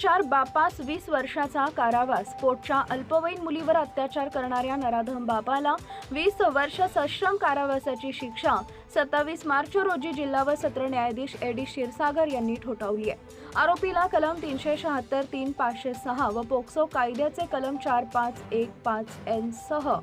अत्याचार बापास 20 वर्षाचा कारावास। पोटच्या अल्पवयीन मुलीवर अत्याचार करणाऱ्या नराधम बापाला 20 वर्ष सश्रम कारावासाची शिक्षा 27 मार्च रोजी जिल्हा व सत्र न्यायाधीश एडी क्षीरसागर यांनी ठोठावली आहे। आरोपीला कलम 376, 3, 506 व पोक्सो कायद्याचे कलम 4515N सह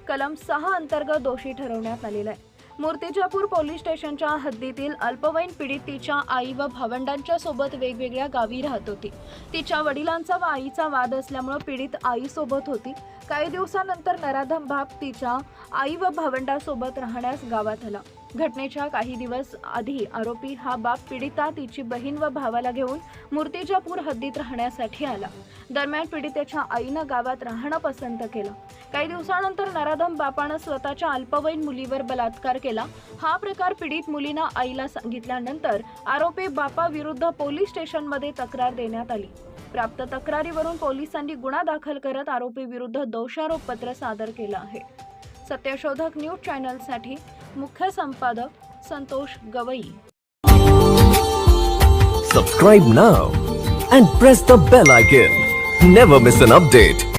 कलम 6 अंतर्गत दोषी ठरवण्यात आलेला आहे। मूर्तिजापूर पोलीस स्टेशनच्या हद्दीतील अल्पवयीन पीडित तिच्या आई व भावंडांच्या सोबत वेगवेगळ्या गावी राहत होती। तिच्या वडिलांचा व आईचा वाद असल्यामुळे पीडित आई सोबत होती। काही दिवसानंतर नराधम बाप तिच्या आई व भावंडासोबत राहण्यास गावात आला। घटनेच्या काही दिवस आधी आरोपी हा बाप पीडिता, तिची बहीण व भावाला घेऊन मूर्तिजापूर हद्दीत राहण्यासाठी आला। दरम्यान पीडितेच्या आईनं गावात राहणं पसंत केलं। काही दिवसानंतर नराधम बापानं स्वतःच्या अल्पवयीन मुलीवर बलात्कार केला। हा प्रकार पीडित मुलीनं आईला सांगितल्यानंतर आरोपी बापाविरुद्ध पोलीस स्टेशनमध्ये तक्रार देण्यात आली। प्राप्त तक्रारीवरून पोलिसांनी गुन्हा दाखल करत आरोपी विरुद्ध दोषारोप पत्र सादर केलं आहे। सत्यशोधक न्यूज चॅनलसाठी मुख्य संपादक Santosh Gavai. Subscribe now and press the bell icon. Never miss an update.